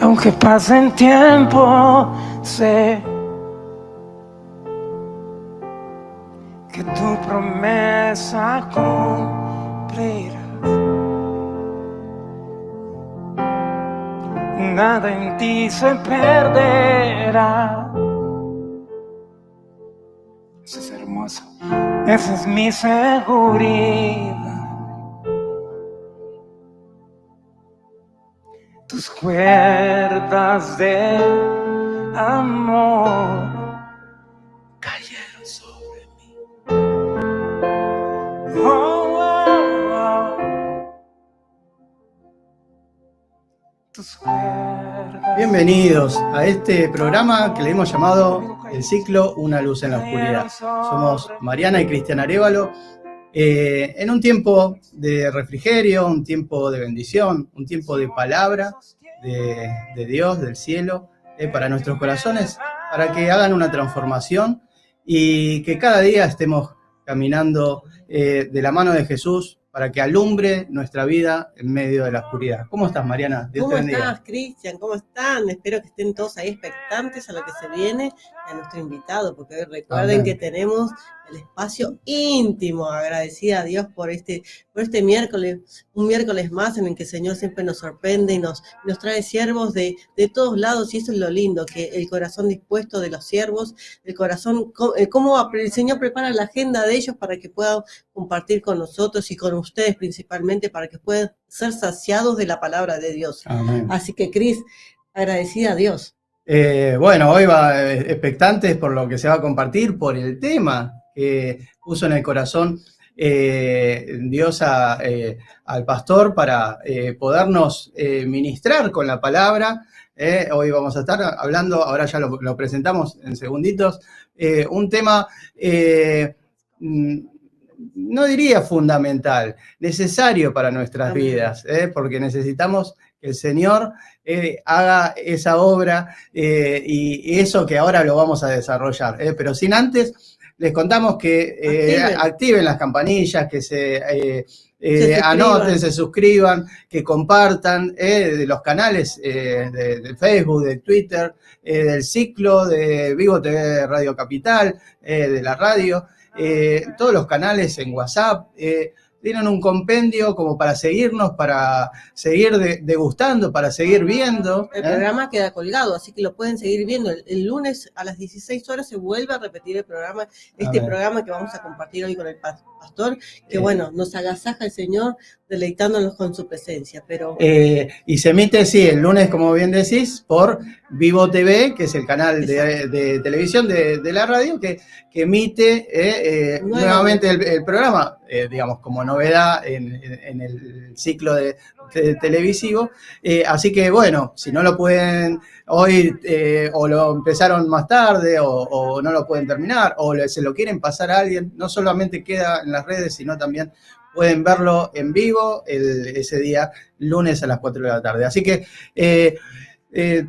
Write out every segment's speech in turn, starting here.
Aunque pase el tiempo, sé que tu promesa cumplirás. Nada en ti se perderá. Eso es hermoso. Esa es mi seguridad. Tus cuerdas de amor cayeron sobre mí. Oh, oh, oh. Tus cuerdas. Bienvenidos a este programa que le hemos llamado el ciclo Una luz en la oscuridad. Somos Mariana y Cristian Arévalo. En un tiempo de refrigerio, un tiempo de bendición, un tiempo de palabra de Dios, del cielo, para nuestros corazones, para que hagan una transformación y que cada día estemos caminando de la mano de Jesús para que alumbre nuestra vida en medio de la oscuridad. ¿Cómo estás, Mariana? Dios ¿Cómo estás, Cristian? ¿Cómo están? Espero que estén todos ahí expectantes a lo que se viene, a nuestro invitado, porque hoy recuerden que tenemos el espacio íntimo. Agradecida a Dios por este miércoles, un miércoles más en el que el Señor siempre nos sorprende y nos trae siervos de todos lados, y eso es lo lindo, que el corazón dispuesto de los siervos, el corazón, cómo el Señor prepara la agenda de ellos para que puedan compartir con nosotros y con ustedes principalmente, para que puedan ser saciados de la palabra de Dios. Amén. Así que, Cris, agradecida a Dios. Bueno, hoy va expectantes por lo que se va a compartir, por el tema que puso en el corazón Dios al pastor para podernos ministrar con la palabra. Hoy vamos a estar hablando, ahora ya lo presentamos en segunditos, un tema, no diría fundamental, necesario para nuestras vidas, porque necesitamos que el Señor haga esa obra y eso que ahora lo vamos a desarrollar. Pero sin antes, les contamos que activen las campanillas, que se anoten, se suscriban, que compartan de los canales de Facebook, de Twitter, del ciclo, de Vivo TV Radio Capital, de la radio, todos los canales en WhatsApp. Tienen un compendio como para seguirnos, para seguir degustando, para seguir viendo. El programa queda colgado, así que lo pueden seguir viendo. El lunes a las 16 horas se vuelve a repetir el programa, programa que vamos a compartir hoy con el pastor, que bueno, nos agasaja el Señor deleitándonos con su presencia. Pero y se emite, sí, el lunes, como bien decís, por Vivo TV, que es el canal de televisión de la radio, que emite nuevamente el programa, digamos, como novedad en el ciclo de televisivo. Así que, bueno, si no lo pueden hoy, o lo empezaron más tarde, o no lo pueden terminar, o se lo quieren pasar a alguien, no solamente queda en las redes, sino también pueden verlo en vivo ese día, lunes a las 4 de la tarde. Así que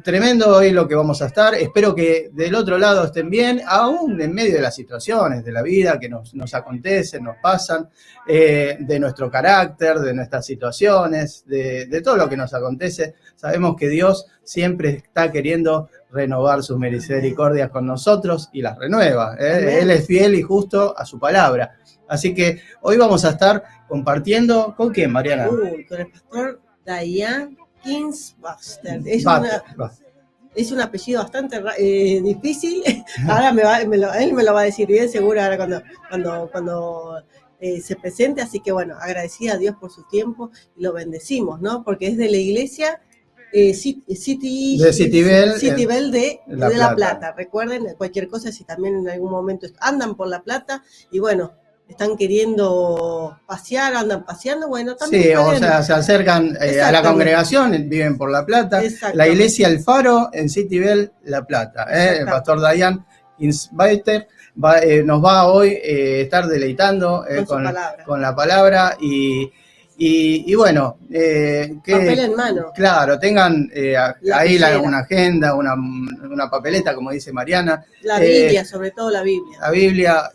tremendo hoy lo que vamos a estar. Espero que del otro lado estén bien, aún en medio de las situaciones de la vida que nos acontecen, nos pasan, de nuestro carácter, de nuestras situaciones, de todo lo que nos acontece. Sabemos que Dios siempre está queriendo renovar sus misericordias con nosotros y las renueva. Él es fiel y justo a su palabra. Así que hoy vamos a estar compartiendo, ¿con quién, Mariana? Con el pastor Dayan Kingsbuster. Es un apellido bastante difícil. Ahora él me lo va a decir bien seguro ahora cuando se presente. Así que bueno, agradecida a Dios por su tiempo y lo bendecimos, ¿no? Porque es de la iglesia City Bell de La Plata. Recuerden, cualquier cosa, si también en algún momento andan por La Plata y bueno, están queriendo pasear, andan paseando, bueno, también sí, o sea, se acercan a la congregación, viven por La Plata, la iglesia El Faro en City Bell, La Plata. El pastor Dayan Kingsbuster nos va hoy estar deleitando con la palabra y bueno, papel en mano. Claro, tengan ahí una agenda, una papeleta, como dice Mariana. La Biblia, sobre todo la Biblia. La Biblia,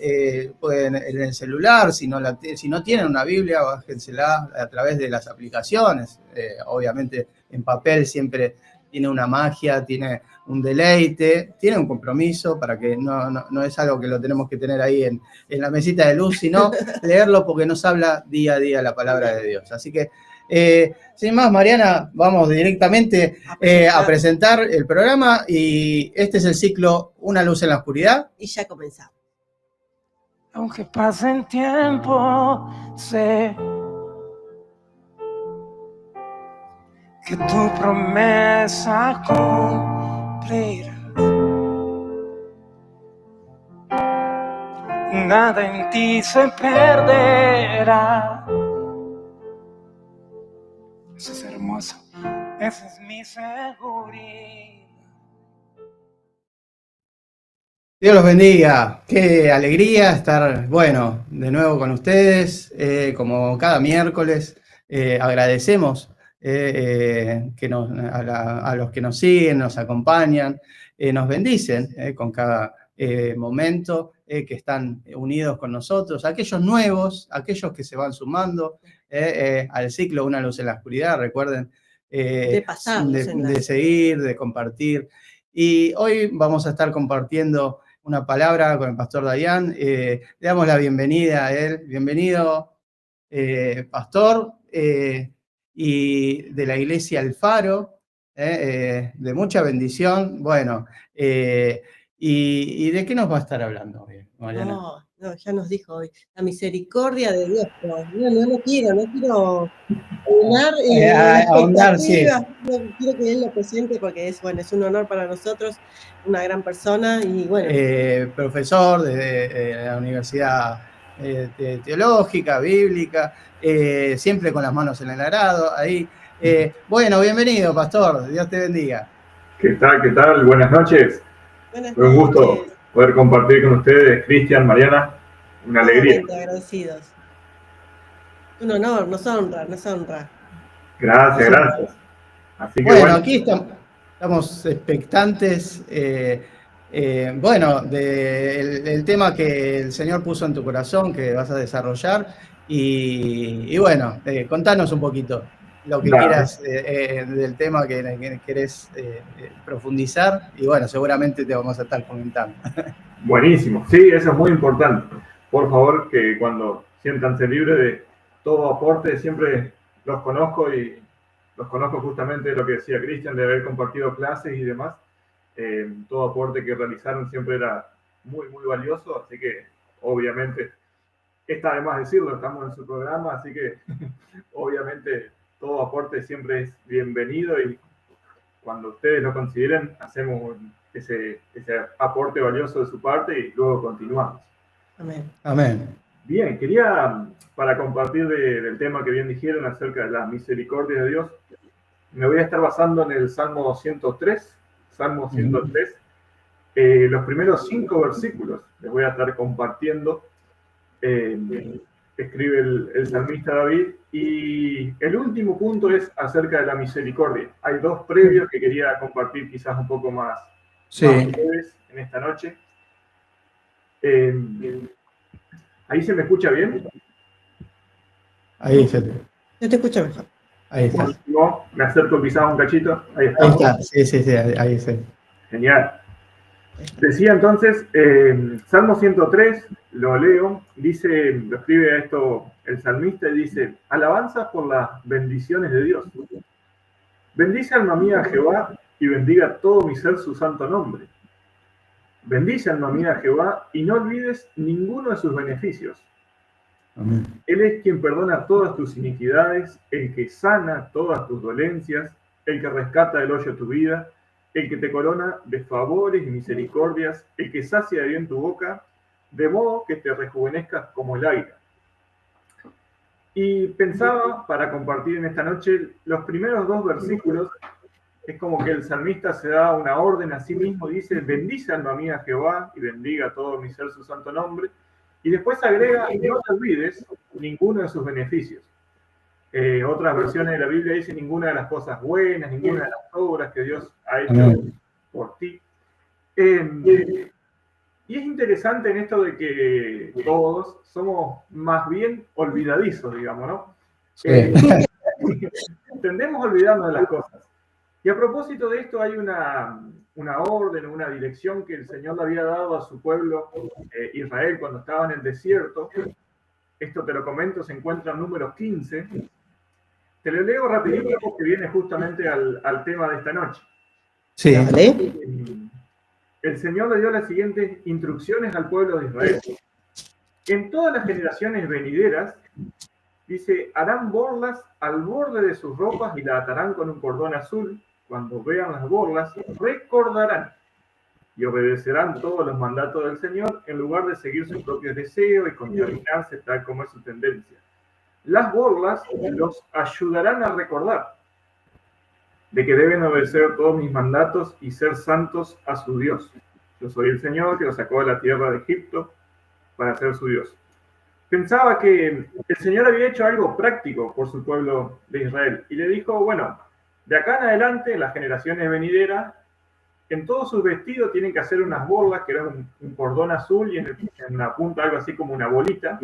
pueden en el celular, si no tienen una Biblia, bájensela a través de las aplicaciones. Obviamente en papel siempre tiene una magia, tiene un deleite, tiene un compromiso para que no es algo que lo tenemos que tener ahí en la mesita de luz, sino leerlo porque nos habla día a día la palabra de Dios. Así que, sin más, Mariana, vamos directamente a presentar el programa y este es el ciclo Una luz en la oscuridad. Y ya comenzamos. Aunque pasen tiempo, sé que tu promesa cumplirá. Nada en ti se perderá. Eso es hermoso. Esa es mi seguridad. Dios los bendiga. Qué alegría estar, bueno, de nuevo con ustedes, como cada miércoles. Agradecemos a los que nos siguen, nos acompañan, nos bendicen con cada momento que están unidos con nosotros. Aquellos nuevos, aquellos que se van sumando al ciclo Una luz en la oscuridad, recuerden de seguir, de compartir. Y hoy vamos a estar compartiendo una palabra con el pastor Dayan. Le damos la bienvenida a él. Bienvenido, pastor, y de la iglesia El Faro, de mucha bendición. Bueno, ¿y de qué nos va a estar hablando hoy, Mariana? No, ya nos dijo hoy, la misericordia de Dios. No quiero ahondar, sí. No quiero que él lo presente porque es un honor para nosotros, una gran persona y bueno. Profesor de la Universidad Teológica, Bíblica, siempre con las manos en el arado, ahí. Bueno, bienvenido, pastor, Dios te bendiga. ¿Qué tal? Buenas noches. Fue un gusto poder compartir con ustedes, Cristian, Mariana, una alegría. Agradecidos. Un honor, nos honra. Gracias. Así que bueno, aquí estamos expectantes, del tema que el Señor puso en tu corazón, que vas a desarrollar, y bueno, contanos un poquito lo que quieras del tema que querés profundizar, y bueno, seguramente te vamos a estar comentando. Buenísimo, sí, eso es muy importante. Por favor, que cuando siéntanse libres de todo aporte, siempre los conozco justamente de lo que decía Cristian, de haber compartido clases y demás. Todo aporte que realizaron siempre era muy, muy valioso, así que obviamente está de más decirlo, estamos en su programa, así que obviamente todo aporte siempre es bienvenido y cuando ustedes lo consideren, hacemos ese aporte valioso de su parte y luego continuamos. Amén. Bien, quería, para compartir del tema que bien dijeron acerca de la misericordia de Dios, me voy a estar basando en el Salmo 103. Salmo 103, los primeros 5 versículos les voy a estar compartiendo. Escribe el salmista David, y el último punto es acerca de la misericordia. Hay 2 previos que quería compartir quizás un poco más breves en esta noche. ¿Ahí se me escucha bien? Ahí se te... Yo te escucho mejor. Ahí está. No, me acerco quizás un cachito. Ahí está. Ahí está, sí, ahí sí. Genial. Decía entonces, Salmo 103, lo leo, dice, lo escribe esto el salmista y dice: alabanzas por las bendiciones de Dios. Bendice alma mía a Jehová y bendiga todo mi ser su santo nombre. Bendice alma mía a Jehová y no olvides ninguno de sus beneficios. Amén. Él es quien perdona todas tus iniquidades, el que sana todas tus dolencias, el que rescata del hoyo tu vida, el que te corona de favores y misericordias, el que sacia de bien tu boca, de modo que te rejuvenezcas como el aire. Y pensaba, para compartir en esta noche, los primeros 2 versículos, es como que el salmista se da una orden a sí mismo, dice: bendice alma mía a Jehová y bendiga todo mi ser su santo nombre, y después agrega: no te olvides ninguno de sus beneficios. Otras versiones de la Biblia dicen: ninguna de las cosas buenas, ninguna de las obras que Dios ha hecho por ti. Y es interesante en esto de que todos somos más bien olvidadizos, digamos, ¿no? Sí. Tendemos a olvidarnos de las cosas. Y a propósito de esto, hay una orden, una dirección que el Señor le había dado a su pueblo Israel cuando estaba en el desierto. Esto te lo comento, se encuentra en Números 15. Te lo leo rapidito porque viene justamente al tema de esta noche. Sí. ¿Vale? El Señor le dio las siguientes instrucciones al pueblo de Israel. En todas las generaciones venideras, dice, harán borlas al borde de sus ropas y la atarán con un cordón azul. Cuando vean las borlas, recordarán y obedecerán todos los mandatos del Señor en lugar de seguir sus propios deseos y contaminarse tal como es su tendencia. Las borlas los ayudarán a recordar de que deben obedecer todos mis mandatos y ser santos a su Dios. Yo soy el Señor que los sacó de la tierra de Egipto para ser su Dios. Pensaba que el Señor había hecho algo práctico por su pueblo de Israel y le dijo, bueno, de acá en adelante, en las generaciones venideras, en todos sus vestidos tienen que hacer unas borlas, que eran un cordón azul y en la punta algo así como una bolita,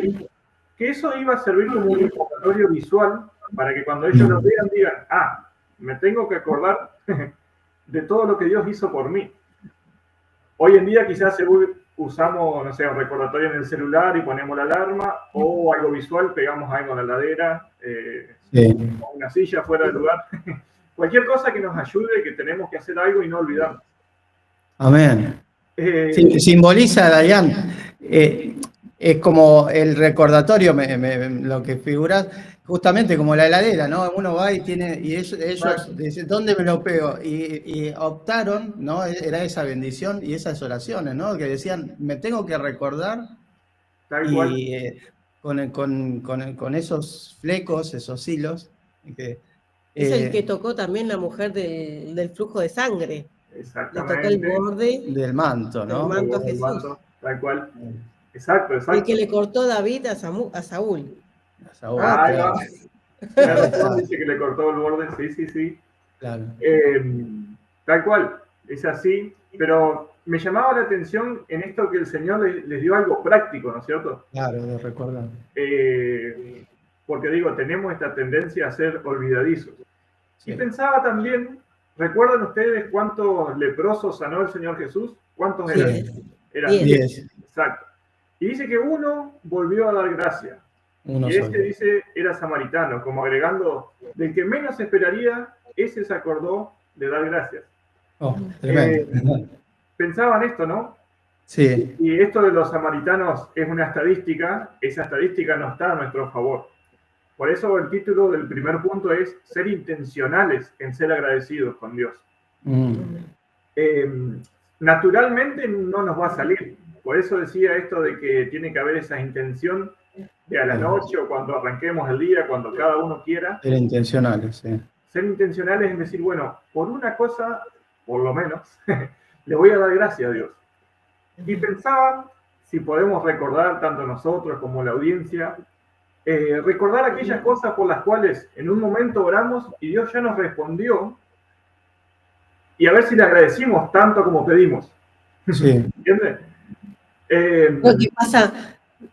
que eso iba a servir como un recordatorio visual para que cuando ellos lo vean digan, ah, me tengo que acordar de todo lo que Dios hizo por mí. Hoy en día quizás usamos, no sé, un recordatorio en el celular y ponemos la alarma, o algo visual, pegamos algo en la heladera, o una silla fuera del lugar. Cualquier cosa que nos ayude, que tenemos que hacer algo y no olvidarnos. Amén. Simboliza, Dayan, es como el recordatorio, lo que figuras, justamente como la heladera, ¿no? Uno va y tiene, y ellos dicen, ¿dónde me lo pego? Y optaron, ¿no? Era esa bendición y esas oraciones, ¿no? Que decían, me tengo que recordar, Tal cual. y con esos flecos, esos hilos, que, Es el que tocó también la mujer del flujo de sangre. Exactamente. Le tocó el borde del manto, ¿no? del manto a Jesús. Manto, tal cual. Exacto, exacto. El que le cortó David a Saúl. A Saúl, Claro. Claro. Dice que le cortó el borde, sí. Claro. Tal cual, es así, pero me llamaba la atención en esto que el Señor les dio algo práctico, ¿no es cierto? Claro, de recordar. Porque digo, tenemos esta tendencia a ser olvidadizos. Sí. Y pensaba también, ¿recuerdan ustedes cuántos leprosos sanó el Señor Jesús? ¿Cuántos eran? Eran 10. Exacto. Y dice que uno volvió a dar gracia. Uno y solo. este dice era samaritano, como agregando, del que menos esperaría, ese se acordó de dar gracias. Oh, tremendo. Pensaba en esto, ¿no? Sí. Y esto de los samaritanos es una estadística, esa estadística no está a nuestro favor. Por eso el título del primer punto es ser intencionales en ser agradecidos con Dios. Naturalmente no nos va a salir. Por eso decía esto de que tiene que haber esa intención de a la noche o cuando arranquemos el día, cuando cada uno quiera. Ser intencionales, sí. Ser intencionales es decir, bueno, por una cosa, por lo menos, le voy a dar gracias a Dios. Y pensaba si podemos recordar, tanto nosotros como la audiencia, recordar aquellas cosas por las cuales en un momento oramos y Dios ya nos respondió, y a ver si le agradecimos tanto como pedimos. Sí. ¿Entiendes?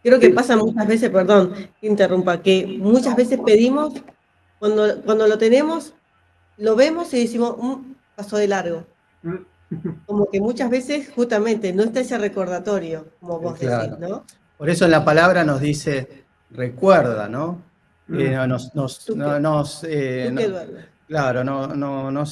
Creo que pasa muchas veces, perdón, que interrumpa, que muchas veces pedimos, cuando lo tenemos, lo vemos y decimos, pasó de largo. Como que muchas veces justamente no está ese recordatorio, como vos decís, ¿no? Por eso en la palabra nos dice, recuerda, ¿no? Nos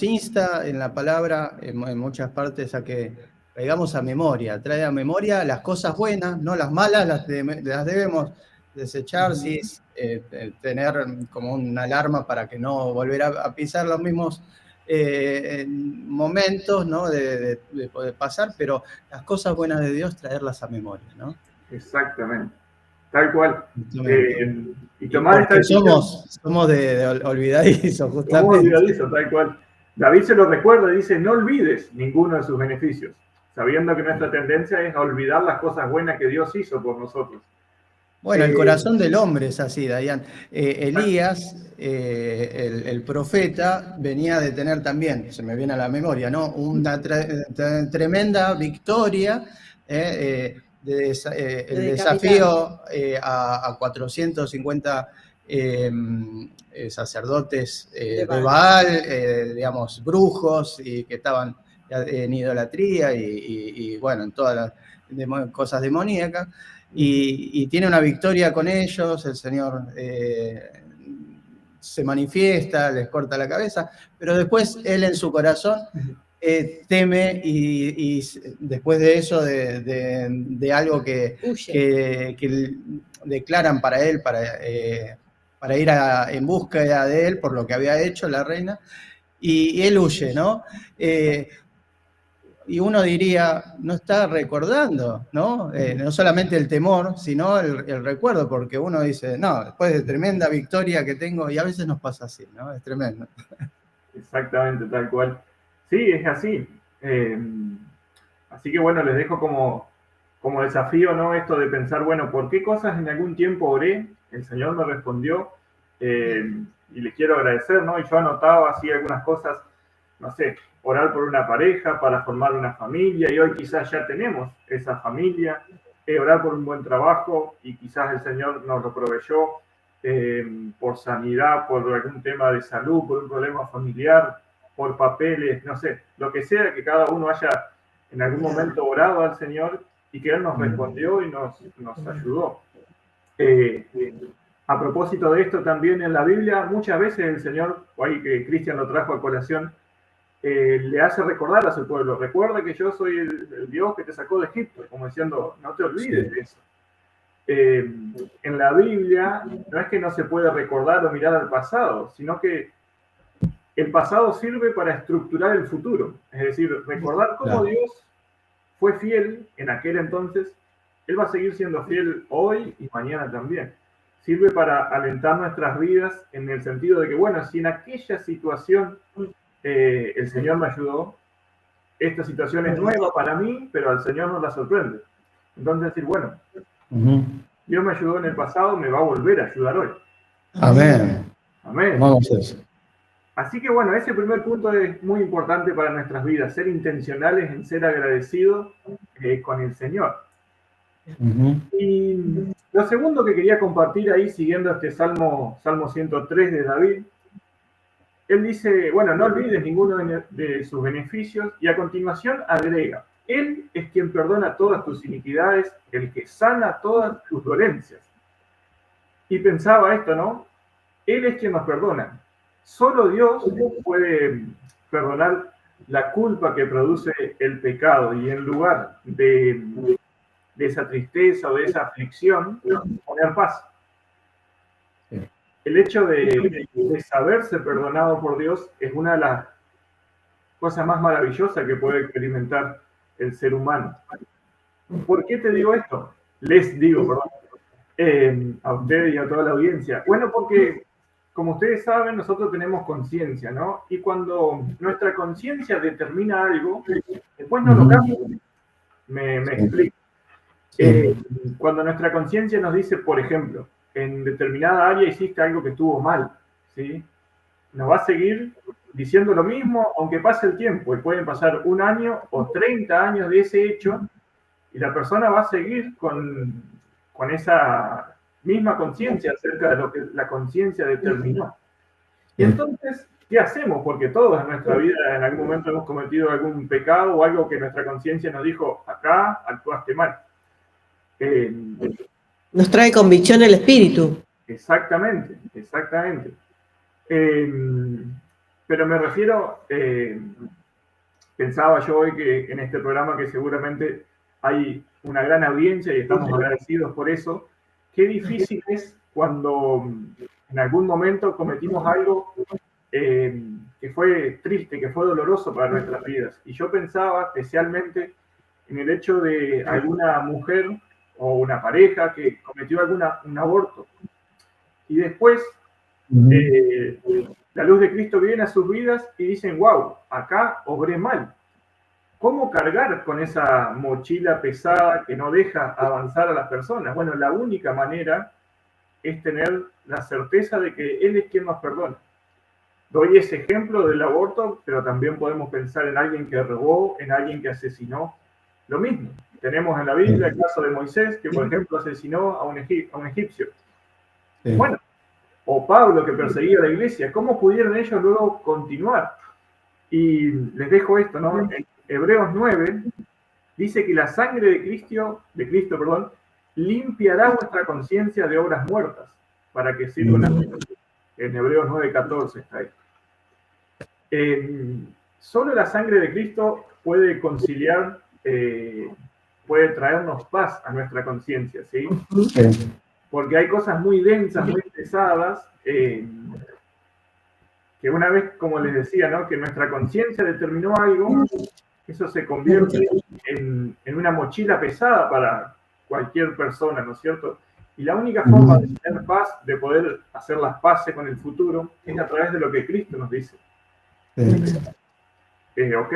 insta en la palabra, en muchas partes, a que traigamos a memoria, trae a memoria las cosas buenas, no las malas, las debemos desechar, sí, tener como una alarma para que no volver a pisar los mismos momentos, ¿no? de poder pasar, pero las cosas buenas de Dios, traerlas a memoria, ¿no? Exactamente, tal cual. Y tomar esta decisión. Somos de olvidadizos, justamente. Somos olvidadizos, tal cual. David se lo recuerda y dice, no olvides ninguno de sus beneficios, sabiendo que nuestra tendencia es a olvidar las cosas buenas que Dios hizo por nosotros. Bueno, el corazón del hombre es así, Dayan. Elías, el profeta, venía de tener también, se me viene a la memoria, ¿no? Una tremenda victoria, el desafío a 450 sacerdotes de Baal, digamos, brujos, y que estaban en idolatría y bueno, en todas las cosas demoníacas, y tiene una victoria con ellos. El Señor se manifiesta, les corta la cabeza, pero después él en su corazón teme, y después de eso, de algo que declaran para él, para ir en búsqueda de él por lo que había hecho la reina, y él huye, ¿no? Y uno diría, no está recordando, ¿no? No solamente el temor, sino el recuerdo, porque uno dice, no, después de tremenda victoria que tengo, y a veces nos pasa así, ¿no? Es tremendo. Exactamente, tal cual. Sí, es así. Así que bueno, les dejo como desafío, ¿no? Esto de pensar, bueno, ¿por qué cosas en algún tiempo oré? El Señor me respondió, y les quiero agradecer, ¿no? Y yo anotaba así algunas cosas, no sé, orar por una pareja para formar una familia, y hoy quizás ya tenemos esa familia, orar por un buen trabajo, y quizás el Señor nos lo proveyó, por sanidad, por algún tema de salud, por un problema familiar, por papeles, no sé, lo que sea, que cada uno haya en algún momento orado al Señor y que Él nos respondió y nos ayudó. A propósito de esto, también en la Biblia, muchas veces el Señor, o ahí que Cristian lo trajo a colación, le hace recordar a su pueblo, recuerda que yo soy el Dios que te sacó de Egipto, como diciendo, no te olvides de eso. En la Biblia no es que no se puede recordar o mirar al pasado, sino que el pasado sirve para estructurar el futuro. Es decir, recordar cómo Dios fue fiel en aquel entonces, Él va a seguir siendo fiel hoy y mañana también. Sirve para alentar nuestras vidas en el sentido de que, bueno, si en aquella situación el Señor me ayudó, esta situación es nueva para mí, pero al Señor nos la sorprende. Entonces decir, bueno, Dios me ayudó en el pasado, me va a volver a ayudar hoy. Amén. Amén. Vamos a eso. Así que bueno, ese primer punto es muy importante para nuestras vidas, ser intencionales en ser agradecidos con el Señor. Y lo segundo que quería compartir ahí, siguiendo este Salmo 103 de David, él dice, bueno, no olvides ninguno de sus beneficios, y a continuación agrega, Él es quien perdona todas tus iniquidades, el que sana todas tus dolencias. Y pensaba esto, ¿no? Él es quien nos perdona. Solo Dios puede perdonar la culpa que produce el pecado, y en lugar de esa tristeza o de esa aflicción, poner paz. El hecho de saberse perdonado por Dios es una de las cosas más maravillosas que puede experimentar el ser humano. ¿Por qué te digo esto? Les digo, perdón, a ustedes y a toda la audiencia. Bueno, porque como ustedes saben, nosotros tenemos conciencia, ¿no? Y cuando nuestra conciencia determina algo, después no lo cambia. Me explico. Cuando nuestra conciencia nos dice, por ejemplo, en determinada área hiciste algo que estuvo mal, ¿sí? Nos va a seguir diciendo lo mismo, aunque pase el tiempo, y pueden pasar 1 año o 30 años de ese hecho, y la persona va a seguir con esa misma conciencia acerca de lo que la conciencia determinó. Y entonces, ¿qué hacemos? Porque todos en nuestra vida en algún momento hemos cometido algún pecado o algo que nuestra conciencia nos dijo, acá actuaste mal. Nos trae convicción el espíritu. Exactamente. Pero me refiero, pensaba yo hoy que en este programa, que seguramente hay una gran audiencia y estamos agradecidos por eso, qué difícil es cuando en algún momento cometimos algo que fue triste, que fue doloroso para nuestras vidas. Y yo pensaba especialmente en el hecho de alguna mujer o una pareja que cometió un aborto. Y después la luz de Cristo viene a sus vidas y dicen, wow, acá obré mal. ¿Cómo cargar con esa mochila pesada que no deja avanzar a las personas? Bueno, la única manera es tener la certeza de que Él es quien nos perdona. Doy ese ejemplo del aborto, pero también podemos pensar en alguien que robó, en alguien que asesinó. Lo mismo. Tenemos en la Biblia el caso de Moisés, que por ejemplo asesinó a un egipcio. Bueno, o Pablo que perseguía a la iglesia, ¿cómo pudieron ellos luego continuar? Y les dejo esto, ¿no? En Hebreos 9 dice que la sangre de Cristo, limpiará vuestra conciencia de obras muertas, para que sirvan a Dios. En Hebreos 9:14 está ahí. Solo la sangre de Cristo puede conciliar, puede traernos paz a nuestra conciencia, ¿sí? Sí. Porque hay cosas muy densas, muy pesadas, que una vez, como les decía, ¿no? Que nuestra conciencia determinó algo, eso se convierte en una mochila pesada para cualquier persona, ¿no es cierto? Y la única forma de tener paz, de poder hacer las paces con el futuro, es a través de lo que Cristo nos dice. Ok,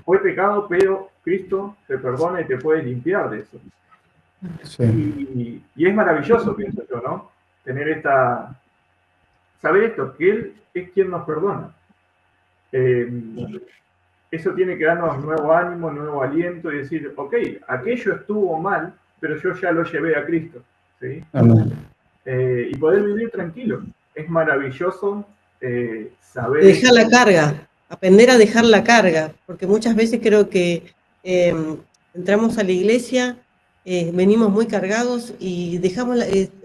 fue pecado, pero Cristo te perdona y te puede limpiar de eso. Sí. Y es maravilloso, pienso yo, ¿no? Saber esto, que Él es quien nos perdona. Eso tiene que darnos nuevo ánimo, nuevo aliento y decir, ok, aquello estuvo mal, pero yo ya lo llevé a Cristo, ¿sí? Y poder vivir tranquilo. Es maravilloso saber... Dejar la carga, aprender a dejar la carga, porque muchas veces creo que entramos a la iglesia, venimos muy cargados y dejamos,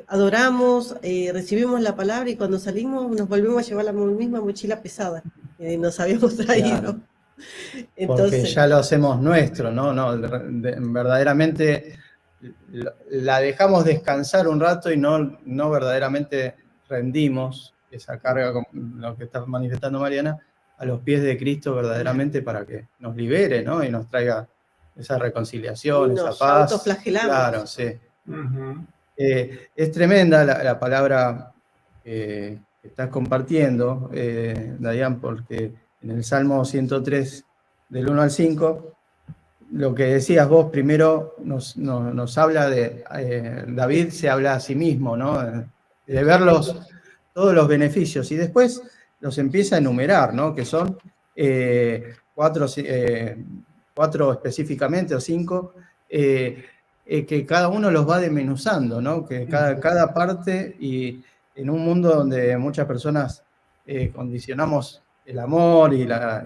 adoramos, recibimos la palabra y cuando salimos nos volvemos a llevar la misma mochila pesada que nos habíamos traído. Claro. Entonces, porque ya lo hacemos nuestro, ¿no? Verdaderamente la dejamos descansar un rato y no verdaderamente rendimos esa carga, como lo que está manifestando Mariana, a los pies de Cristo verdaderamente para que nos libere, ¿no? Y nos traiga esa reconciliación, esa paz. Autoflagelamos. Claro, sí. Es tremenda la palabra que estás compartiendo, Dayan, porque en el Salmo 103, del 1 al 5, lo que decías vos, primero nos habla de, David se habla a sí mismo, ¿no? De ver todos los beneficios, y después los empieza a enumerar, ¿no? Que son 4 específicamente, o 5, que cada uno los va desmenuzando, ¿no? Que cada parte, y en un mundo donde muchas personas condicionamos el amor y la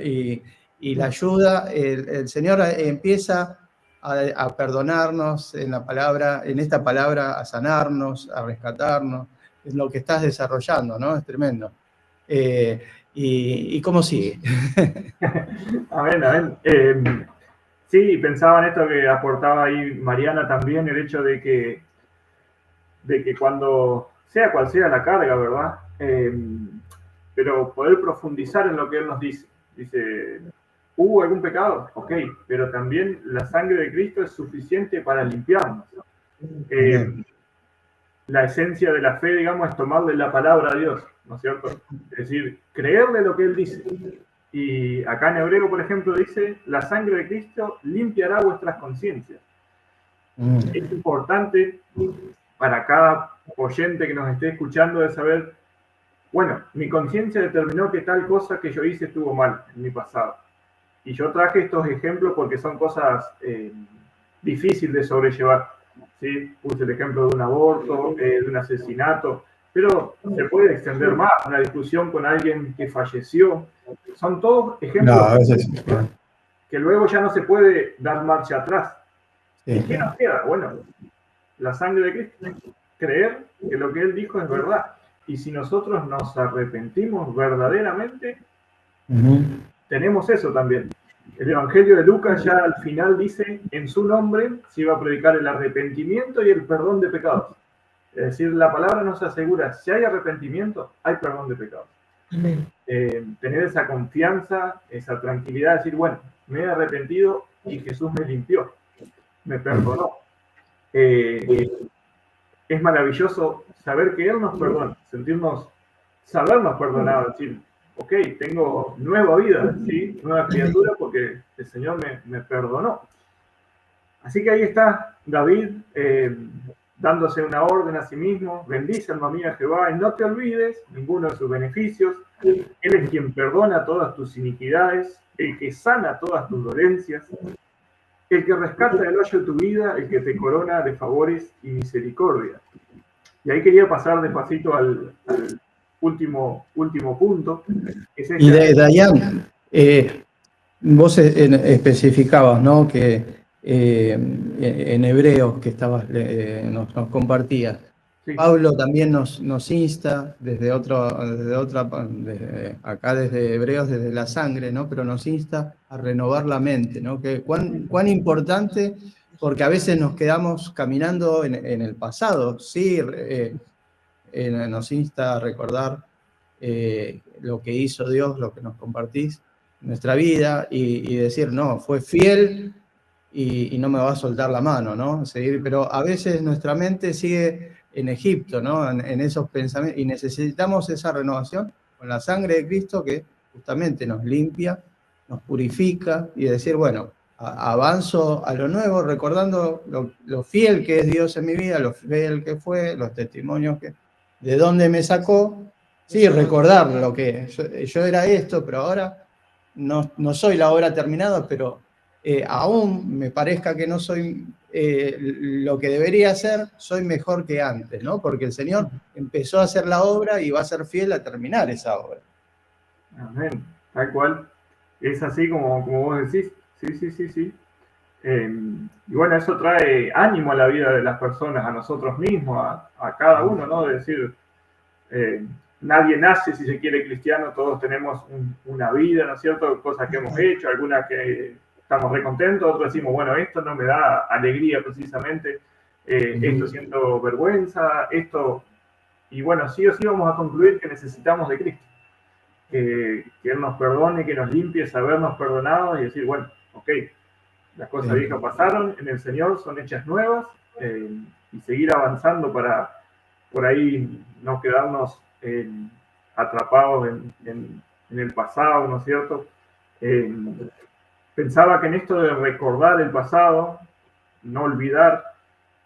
ayuda, el Señor empieza a perdonarnos en esta palabra, a sanarnos, a rescatarnos. Es lo que estás desarrollando, ¿no? Es tremendo. ¿Y cómo sigue? Amén. Sí, pensaba en esto que aportaba ahí Mariana también, el hecho de que cuando, sea cual sea la carga, ¿verdad? Pero poder profundizar en lo que Él nos dice. Dice, ¿hubo algún pecado? Ok, pero también la sangre de Cristo es suficiente para limpiarnos. La esencia de la fe, digamos, es tomarle la palabra a Dios, ¿no es cierto? Es decir, creerle lo que Él dice. Y acá en Hebreo, por ejemplo, dice, la sangre de Cristo limpiará vuestras conciencias. Es importante para cada oyente que nos esté escuchando de saber, bueno, mi conciencia determinó que tal cosa que yo hice estuvo mal en mi pasado. Y yo traje estos ejemplos porque son cosas difíciles de sobrellevar. ¿Sí? Puse el ejemplo de un aborto, de un asesinato, pero se puede extender más, una discusión con alguien que falleció. Son todos ejemplos que luego ya no se puede dar marcha atrás. Sí. ¿Y qué nos queda? Bueno, la sangre de Cristo. Creer que lo que Él dijo es verdad. Y si nosotros nos arrepentimos verdaderamente, tenemos eso también. El Evangelio de Lucas ya al final dice, en su nombre se iba a predicar el arrepentimiento y el perdón de pecados. Es decir, la palabra nos asegura, si hay arrepentimiento, hay perdón de pecados. Tener esa confianza, esa tranquilidad, decir, bueno, me he arrepentido y Jesús me limpió, me perdonó. Es maravilloso saber que Él nos perdona, sabernos perdonados, decir, ok, tengo nueva vida, ¿sí? Nueva criatura porque el Señor me perdonó. Así que ahí está David dándose una orden a sí mismo, bendice alma mía Jehová y no te olvides ninguno de sus beneficios. Él es quien perdona todas tus iniquidades, el que sana todas tus dolencias, el que rescata del hoyo de tu vida, el que te corona de favores y misericordia. Y ahí quería pasar despacito al último punto, que es Y Dayan, vos especificabas, ¿no? Que en Hebreos que nos compartías. sí, Pablo también nos insta desde acá desde Hebreos, desde la sangre, ¿no? Pero nos insta a renovar la mente, ¿no? Que cuán importante, porque a veces nos quedamos caminando en el pasado, sí, nos insta a recordar lo que hizo Dios, lo que nos compartís en nuestra vida y decir, no, fue fiel y no me va a soltar la mano, ¿no? Seguir, pero a veces nuestra mente sigue en Egipto, ¿no? En esos pensamientos, y necesitamos esa renovación con la sangre de Cristo que justamente nos limpia, nos purifica y decir, bueno, avanzo a lo nuevo, recordando lo fiel que es Dios en mi vida, lo fiel que fue, los testimonios de dónde me sacó. Sí, recordar lo que yo era esto, pero ahora no soy la obra terminada, pero aún me parezca que no soy lo que debería ser, soy mejor que antes, ¿no? Porque el Señor empezó a hacer la obra y va a ser fiel a terminar esa obra. amén, tal cual. Es así como vos decís. Sí. Y bueno, eso trae ánimo a la vida de las personas, a nosotros mismos, a cada uno, ¿no? De decir, nadie nace, si se quiere, cristiano, todos tenemos una vida, ¿no es cierto? Cosas que hemos hecho, algunas que estamos recontentos, otros decimos, bueno, esto no me da alegría precisamente, esto siento vergüenza, esto... Y bueno, sí o sí vamos a concluir que necesitamos de Cristo. Que Él nos perdone, que nos limpie, sabernos perdonados y decir, bueno, ok, las cosas viejas pasaron, en el Señor son hechas nuevas, y seguir avanzando para por ahí no quedarnos atrapados en el pasado, ¿no es cierto? Pensaba que en esto de recordar el pasado, no olvidar,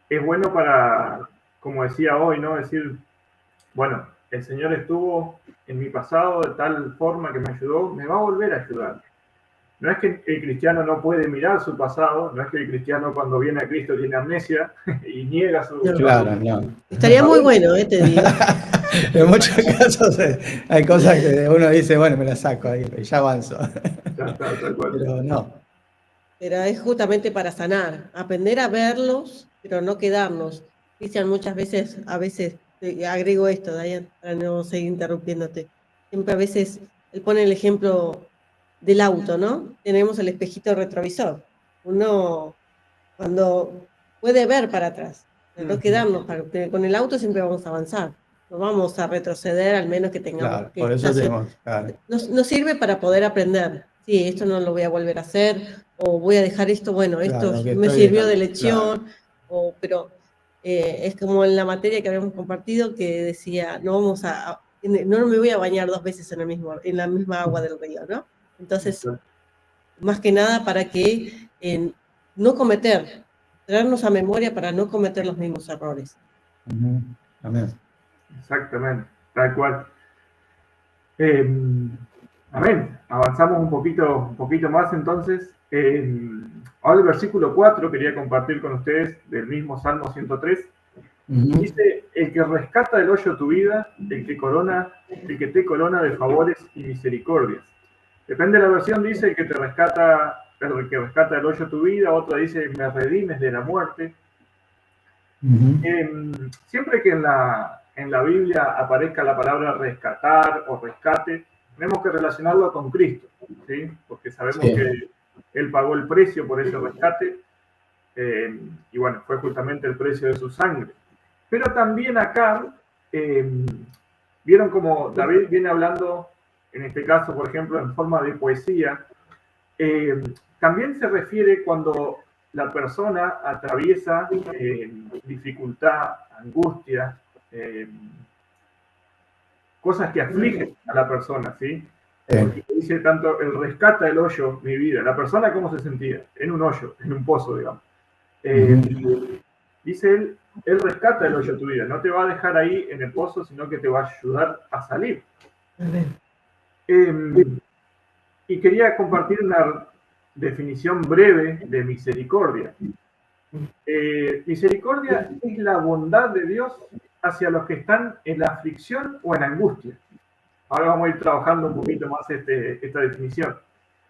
es bueno para, como decía hoy, ¿no? Decir, bueno, el Señor estuvo en mi pasado de tal forma que me ayudó, me va a volver a ayudar. No es que el cristiano no puede mirar su pasado, no es que el cristiano cuando viene a Cristo tiene amnesia y niega su... Claro, no. Estaría muy bueno, te digo. En muchos casos hay cosas que uno dice, bueno, me las saco ahí, y ya avanzo. Ya está, tal cual. Pero no. Pero es justamente para sanar, aprender a verlos, pero no quedarnos. Cristian, muchas veces, a veces, agrego esto, Dayan, para no seguir interrumpiéndote. Siempre a veces, él pone el ejemplo del auto, ¿no? Tenemos el espejito retrovisor. Uno, cuando puede ver para atrás, pero no quedarnos, con el auto siempre vamos a avanzar. No vamos a retroceder, al menos que tengamos Claro, que por eso tenemos, claro. nos sirve para poder aprender. Sí, esto no lo voy a volver a hacer, o voy a dejar esto, bueno, esto Claro, que me estoy sirvió de dejando, lección, pero es como en la materia que habíamos compartido que decía, no me voy a bañar 2 veces en la misma agua del río, ¿no? Entonces, más que nada para que no traernos a memoria para no cometer los mismos errores. Amén. Exactamente, tal cual. Amén. Avanzamos un poquito más entonces. Ahora el versículo 4 quería compartir con ustedes del mismo Salmo 103. Dice, el que rescata del hoyo tu vida, el que te corona de favores y misericordias. Depende de la versión, dice el que rescata del hoyo tu vida, otra dice, me redimes de la muerte. Siempre que en la Biblia aparezca la palabra rescatar o rescate, tenemos que relacionarlo con Cristo, ¿sí? Porque sabemos que Él pagó el precio por ese rescate, y bueno, fue justamente el precio de su sangre. Pero también acá, vieron como David viene hablando, en este caso, por ejemplo, en forma de poesía, también se refiere cuando la persona atraviesa dificultad, angustia, cosas que afligen a la persona, ¿sí? Porque dice tanto, el rescata del hoyo, mi vida. La persona, ¿cómo se sentía? En un hoyo, en un pozo, digamos. Dice él rescata el hoyo tu vida. No te va a dejar ahí en el pozo, sino que te va a ayudar a salir. Y quería compartir una definición breve de misericordia. Misericordia es la bondad de Dios hacia los que están en la aflicción o en angustia. Ahora vamos a ir trabajando un poquito más esta definición.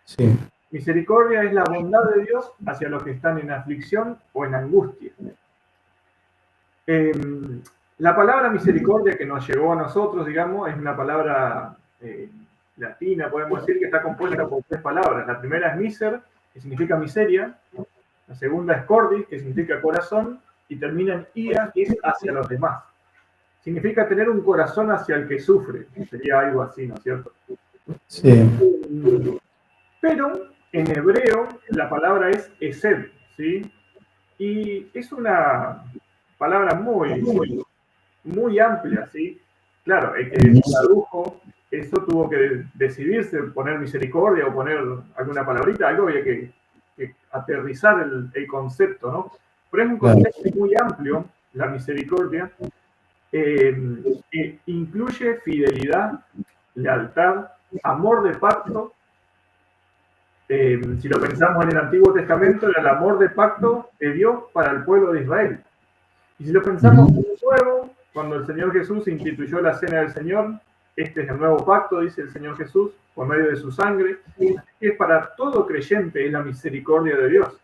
Sí. Misericordia es la bondad de Dios hacia los que están en aflicción o en angustia. La palabra misericordia que nos llegó a nosotros, digamos, es una palabra latina, podemos decir, que está compuesta por 3 palabras. La primera es miser, que significa miseria. La segunda es cordis, que significa corazón. Y termina en ia, que es hacia los demás. Significa tener un corazón hacia el que sufre. Sería algo así, ¿no es cierto? Sí. Pero en hebreo la palabra es esed, ¿sí? Y es una palabra muy amplia, ¿sí? Claro, el que tradujo eso tuvo que decidirse poner misericordia o poner alguna palabrita, algo había que aterrizar el concepto, ¿no? Pero es un concepto muy amplio, la misericordia, que incluye fidelidad, lealtad, amor de pacto. Si lo pensamos en el Antiguo Testamento, era el amor de pacto de Dios para el pueblo de Israel. Y si lo pensamos en el Nuevo, cuando el Señor Jesús instituyó la cena del Señor, este es el nuevo pacto, dice el Señor Jesús, por medio de su sangre, que es para todo creyente es la misericordia de Dios.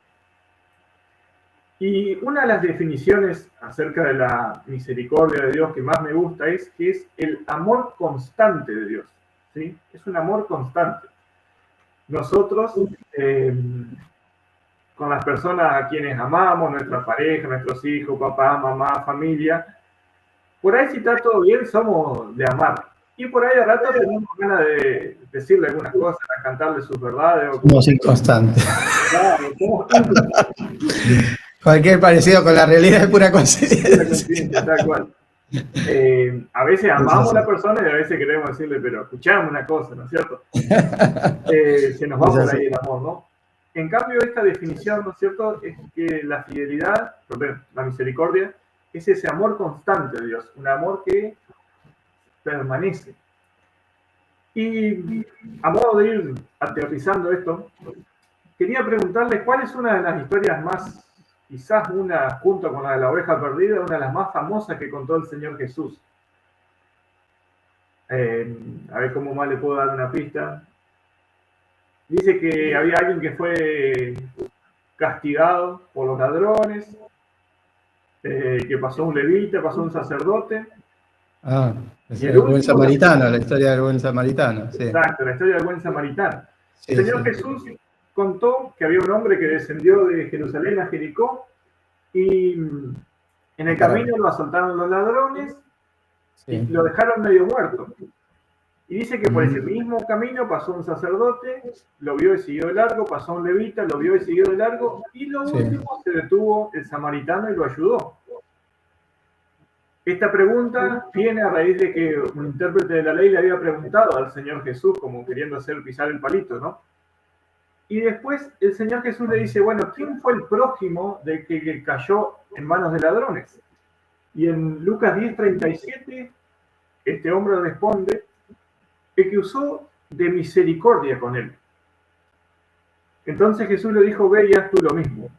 Y una de las definiciones acerca de la misericordia de Dios que más me gusta es que es el amor constante de Dios, ¿sí? Es un amor constante. Nosotros, con las personas a quienes amamos, nuestra pareja, nuestros hijos, papá, mamá, familia, por ahí si está todo bien, somos de amar. Y por ahí a rato tenemos ganas de decirle algunas cosas, de cantarle sus verdades. Somos inconstantes. Claro, somos Cualquier parecido con la realidad es pura coincidencia. Tal cual. A veces amamos a la persona y a veces queremos decirle, pero escuchame una cosa, ¿no es cierto? Se nos va por ahí el amor, ¿no? En cambio, esta definición, ¿no es cierto?, es que la fidelidad, perdón, la misericordia, es ese amor constante de Dios, un amor que permanece. Y a modo de ir aterrizando esto, quería preguntarles cuál es una de las historias más, quizás una, junto con la de la oveja perdida, una de las más famosas que contó el Señor Jesús. A ver cómo más le puedo dar una pista. Dice que había alguien que fue castigado por los ladrones, que pasó un levita, pasó un sacerdote. Ah, es el buen samaritano, la historia del buen samaritano. Sí. Exacto, la historia del buen samaritano. Sí, el Señor Jesús contó que había un hombre que descendió de Jerusalén a Jericó y en el camino lo asaltaron los ladrones y lo dejaron medio muerto. Y dice que por ese mismo camino pasó un sacerdote, lo vio y siguió de largo, pasó un levita, lo vio y siguió de largo, y lo último se detuvo el samaritano y lo ayudó. Esta pregunta viene a raíz de que un intérprete de la ley le había preguntado al Señor Jesús, como queriendo hacer pisar el palito, ¿no? Y después el Señor Jesús le dice, bueno, ¿quién fue el prójimo del que cayó en manos de ladrones? Y en Lucas 10:37, este hombre responde, el que usó de misericordia con él. Entonces Jesús le dijo, ve y haz tú lo mismo.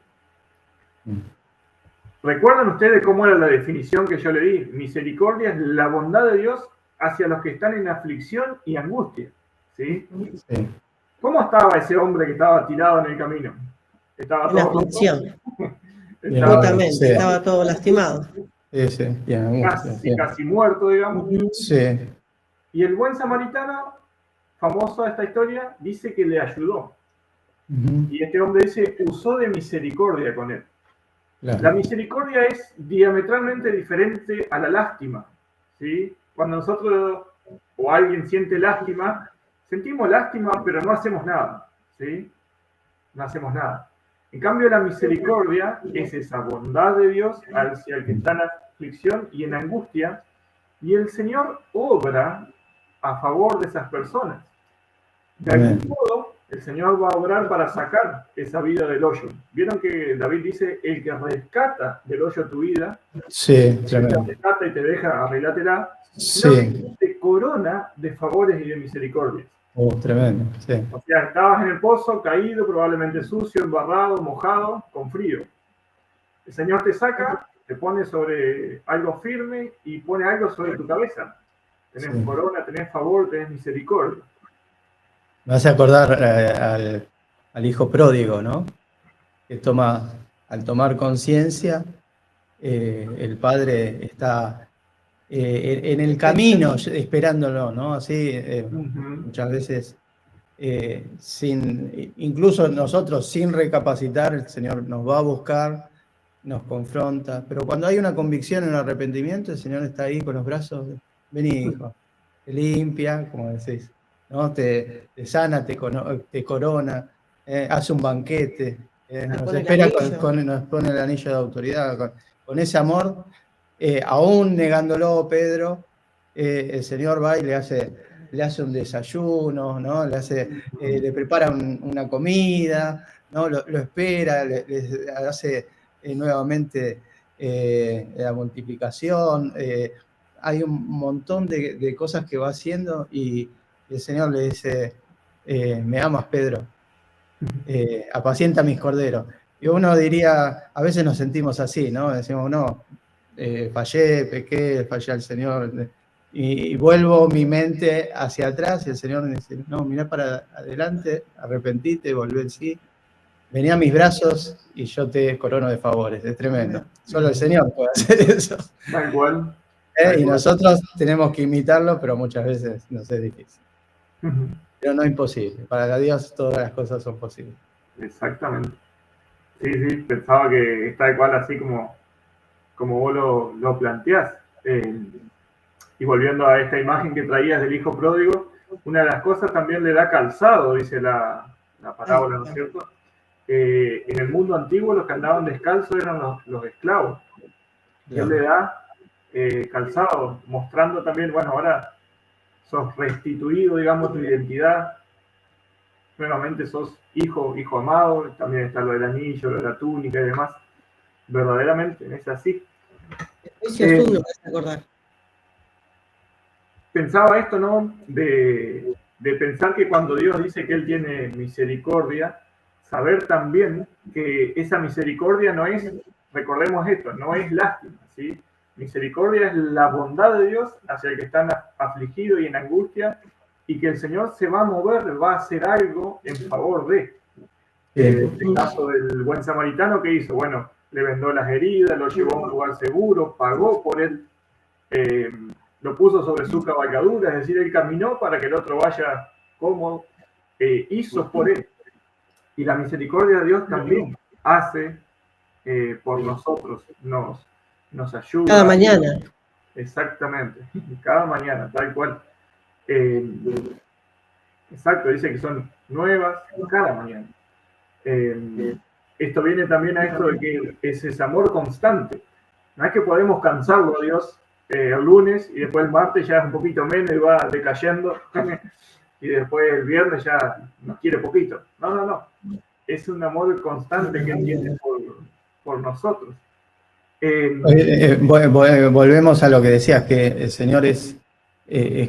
¿Recuerdan ustedes cómo era la definición que yo le di? Misericordia es la bondad de Dios hacia los que están en aflicción y angustia. ¿Sí? Sí. ¿Cómo estaba ese hombre que estaba tirado en el camino? Estaba en todo aflicción. estaba, Sí. Estaba todo lastimado. Sí. Casi muerto, digamos. Sí. Y el buen samaritano, famoso de esta historia, dice que le ayudó. Y este hombre dice, usó de misericordia con él. Claro. La misericordia es diametralmente diferente a la lástima, ¿sí? Cuando nosotros o alguien siente lástima, sentimos lástima, pero no hacemos nada, ¿sí? No hacemos nada. En cambio, la misericordia es esa bondad de Dios hacia el que está en aflicción y en angustia, y el Señor obra a favor de esas personas. De algún modo, el Señor va a obrar para sacar esa vida del hoyo. ¿Vieron que David dice, el que rescata del hoyo tu vida, sí, el que rescata y te deja, arreglátela, sí, te corona de favores y de misericordia? Tremendo, sí. O sea, estabas en el pozo, caído, probablemente sucio, embarrado, mojado, con frío. El Señor te saca te pone sobre algo firme y pone algo sobre tu cabeza. Tenés Sí. corona, tenés favor, tenés misericordia. Me hace acordar al hijo pródigo, ¿no? Que al tomar conciencia, el padre está en el camino esperándolo, ¿no? Así, muchas veces, incluso nosotros sin recapacitar, el Señor nos va a buscar, nos confronta, pero cuando hay una convicción, un arrepentimiento, el Señor está ahí con los brazos, vení, hijo, te limpia, como decís, ¿no? Te sana, te corona, hace un banquete, nos pone el espera, anillo. nos pone el anillo de autoridad, con ese amor, aún negándolo Pedro, el Señor va y le hace un desayuno, ¿no? Le prepara una comida, ¿no? Lo espera, le hace nuevamente la multiplicación. Hay un montón de cosas que va haciendo y el Señor le dice, me amas, Pedro, apacienta mis corderos. Y uno diría, a veces nos sentimos así, ¿no? Decimos, no, fallé, pequé, fallé al Señor, y vuelvo mi mente hacia atrás y el Señor me dice, no, mirá para adelante, arrepentite, volvé en sí, vení a mis brazos y yo te corono de favores. Es tremendo. Solo el Señor puede hacer eso. Tal cual. Y nosotros tenemos que imitarlo, pero muchas veces nos es difícil. Pero no imposible. Para Dios todas las cosas son posibles. Exactamente. Sí, sí, pensaba que es tal cual así como vos lo planteás. Y volviendo a esta imagen que traías del hijo pródigo, una de las cosas también le da calzado, dice la parábola, ¿no es cierto? En el mundo antiguo los que andaban descalzos eran los esclavos. Y él le da calzado, mostrando también, bueno, ahora sos restituido, digamos, tu identidad. Nuevamente sos hijo amado, también está lo del anillo, lo de la túnica y demás. Verdaderamente, es así. Juicio azul, me vas a acordar. Pensaba esto, ¿no? De pensar que cuando Dios dice que Él tiene misericordia, saber también que esa misericordia no es, recordemos esto, no es lástima, ¿sí? Misericordia es la bondad de Dios hacia el que está afligido y en angustia, y que el Señor se va a mover, va a hacer algo en favor de. El caso del buen samaritano, ¿qué hizo? Bueno, le vendó las heridas, lo llevó a un lugar seguro, pagó por él, lo puso sobre su cabalgadura, es decir, él caminó para que el otro vaya cómodo, hizo por él. Y la misericordia de Dios también hace por nosotros, nos ayuda. Cada mañana. Exactamente, cada mañana, tal cual. Exacto, dice que son nuevas cada mañana. Esto viene también a esto de que es ese amor constante. No es que podemos cansarlo a Dios el lunes y después el martes ya es un poquito menos y va decayendo y después el viernes ya nos quiere poquito. No. Es un amor constante que Él tiene por nosotros. Volvemos a lo que decías, que el Señor es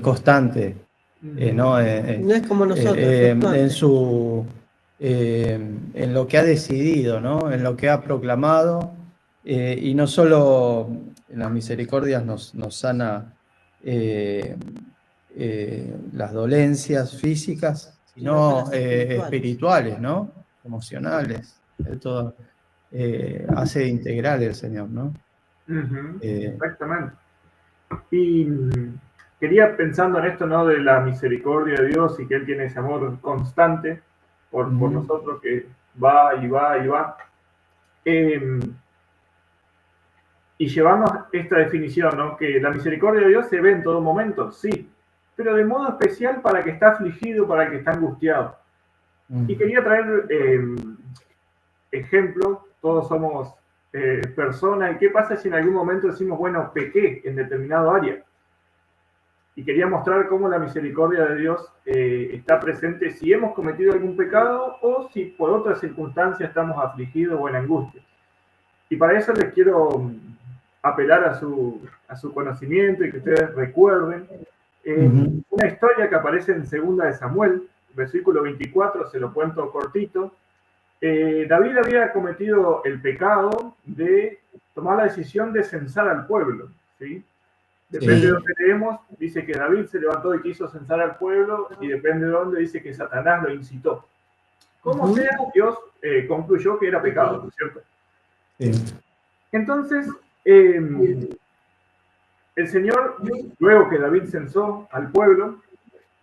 constante, ¿no? No es como nosotros. En lo que ha decidido, ¿no? En lo que ha proclamado, y no solo en las misericordias nos sana las dolencias físicas, sino espirituales, ¿no? Emocionales, todo. Hace integral el Señor, ¿no? Exactamente. Y quería, pensando en esto, ¿no? De la misericordia de Dios y que Él tiene ese amor constante por nosotros que va y va y va. Y llevamos esta definición, ¿no? Que la misericordia de Dios se ve en todo momento, sí, pero de modo especial para el que está afligido, para el que está angustiado. Y quería traer ejemplos. Todos somos personas. ¿Y qué pasa si en algún momento decimos, bueno, pequé en determinado área? Y quería mostrar cómo la misericordia de Dios está presente si hemos cometido algún pecado o si por otras circunstancias estamos afligidos o en angustia. Y para eso les quiero apelar a su conocimiento y que ustedes recuerden una historia que aparece en 2 de Samuel, versículo 24, se lo cuento cortito. David había cometido el pecado de tomar la decisión de censar al pueblo, ¿sí? Depende de dónde leemos, dice que David se levantó y quiso censar al pueblo, y depende de dónde dice que Satanás lo incitó. Como sea, Dios concluyó que era pecado, ¿no es cierto? Sí. Entonces, el Señor, luego que David censó al pueblo,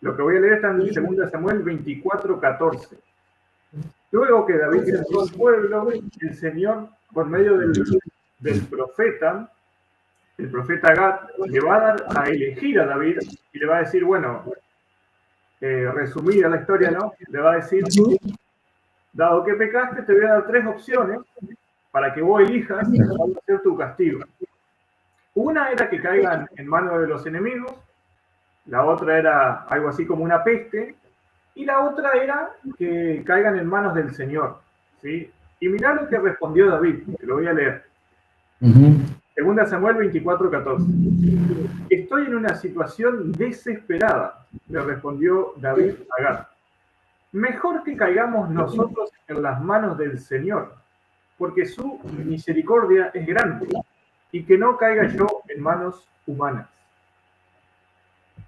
lo que voy a leer está en 2 Samuel 24:14. Luego que David censó al pueblo, el Señor, por medio del profeta, el profeta Gad, le va a dar a elegir a David y le va a decir, bueno, resumida la historia, ¿no? Le va a decir, dado que pecaste, te voy a dar 3 opciones para que vos elijas cuál va a ser tu castigo. Una era que caigan en manos de los enemigos, la otra era algo así como una peste, y la otra era que caigan en manos del Señor, ¿sí? Y mirá lo que respondió David, que lo voy a leer. 2 Samuel 24:14. Estoy en una situación desesperada, le respondió David a Gad. Mejor que caigamos nosotros en las manos del Señor, porque su misericordia es grande, y que no caiga yo en manos humanas.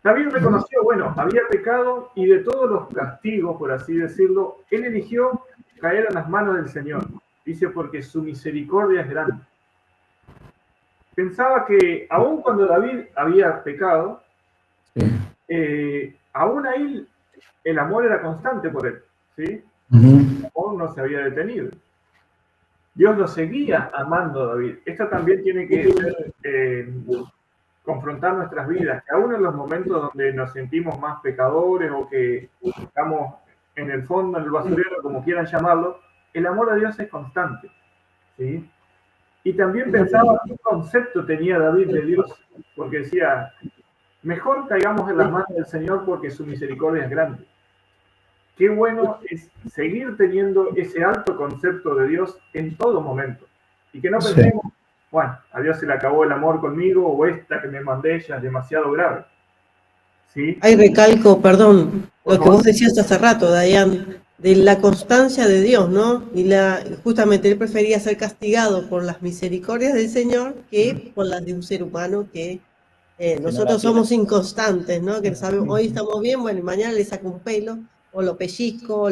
David reconoció, bueno, había pecado, y de todos los castigos, por así decirlo, él eligió caer en las manos del Señor. Dice, porque su misericordia es grande. Pensaba que aun cuando David había pecado, aún ahí el amor era constante por él, ¿sí? El amor no se había detenido. Dios lo seguía amando a David. Esto también tiene que ser, confrontar nuestras vidas, que aún en los momentos donde nos sentimos más pecadores o que estamos en el fondo, en el basurero, como quieran llamarlo, el amor a Dios es constante, ¿sí? Y también pensaba qué concepto tenía David de Dios, porque decía, mejor caigamos en las manos del Señor porque su misericordia es grande. Qué bueno es seguir teniendo ese alto concepto de Dios en todo momento. Y que no pensemos, bueno, a Dios se le acabó el amor conmigo, o esta que me mandé ella es demasiado grave. ¿Sí? Ahí recalco, perdón, lo que vos decías hace rato, Dayan, de la constancia de Dios, ¿no? Y justamente él prefería ser castigado por las misericordias del Señor que por las de un ser humano que nosotros somos inconstantes, ¿no? Que sabemos, hoy estamos bien, bueno, y mañana le saco un pelo, o lo pellizco,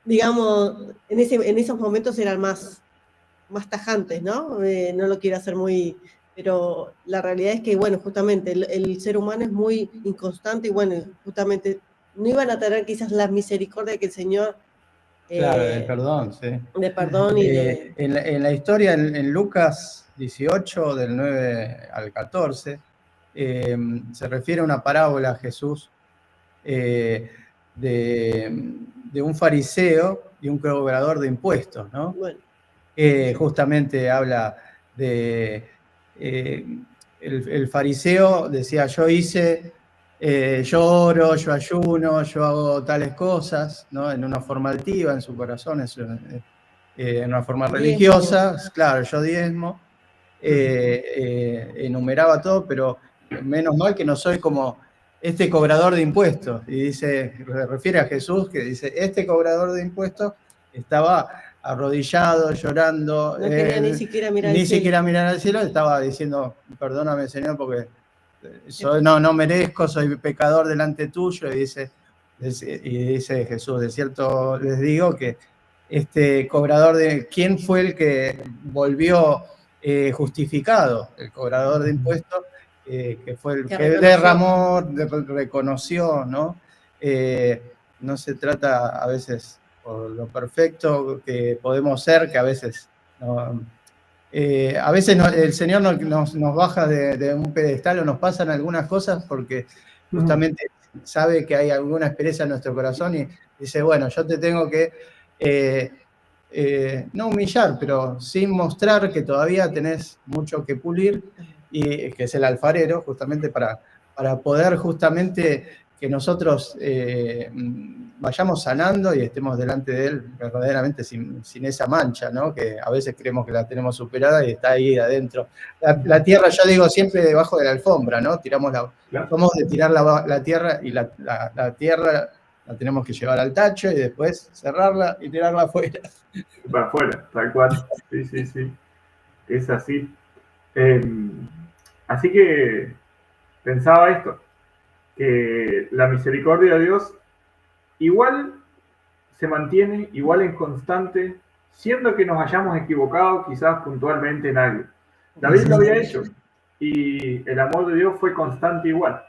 digamos, en esos momentos eran más tajantes, ¿no? No lo quiero hacer muy... Pero la realidad es que, bueno, justamente el ser humano es muy inconstante y, bueno, justamente no iban a tener quizás la misericordia que el Señor... claro, de perdón, sí. De perdón y de... En la historia, en Lucas 18, del 9 al 14, se refiere a una parábola a Jesús de un fariseo y un cobrador de impuestos, ¿no? Bueno. Justamente habla de... el fariseo decía, yo oro, yo ayuno, yo hago tales cosas, ¿no? En una forma altiva, en su corazón, en una forma religiosa, claro, yo diezmo, enumeraba todo, pero menos mal que no soy como este cobrador de impuestos. Y dice, se refiere a Jesús, que dice, este cobrador de impuestos estaba arrodillado, llorando, no quería ni siquiera mirar al cielo, estaba diciendo, perdóname, Señor, porque no merezco, soy pecador delante tuyo. Y dice Jesús, de cierto les digo que este cobrador ¿quién fue el que volvió justificado? El cobrador de impuestos, que fue el que derramó, reconoció, ¿no? No se trata a veces por lo perfecto que podemos ser, que a veces el Señor nos baja de un pedestal o nos pasan algunas cosas porque justamente sabe que hay alguna aspereza en nuestro corazón y dice, bueno, yo te tengo que no humillar, pero sin mostrar que todavía tenés mucho que pulir, y que es el alfarero, justamente para poder justamente que nosotros vayamos sanando y estemos delante de Él verdaderamente sin esa mancha, ¿no? Que a veces creemos que la tenemos superada y está ahí adentro. La tierra, yo digo siempre debajo de la alfombra, ¿no? Somos de tirar la tierra, y la tierra La tenemos que llevar al tacho y después cerrarla y tirarla afuera. Para afuera, tal cual. Sí, sí, sí. Es así. Así que pensaba esto, que la misericordia de Dios igual se mantiene, igual es constante, siendo que nos hayamos equivocado quizás puntualmente en algo. David lo había hecho y el amor de Dios fue constante igual.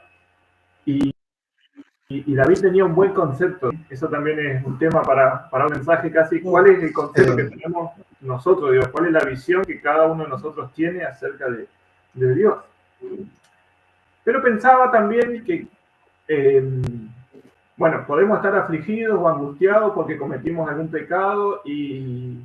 Y David tenía un buen concepto. Eso también es un tema para un mensaje casi. ¿Cuál es el concepto que tenemos nosotros, Dios? ¿Cuál es la visión que cada uno de nosotros tiene acerca de Dios? Pero pensaba también que, bueno, podemos estar afligidos o angustiados porque cometimos algún pecado y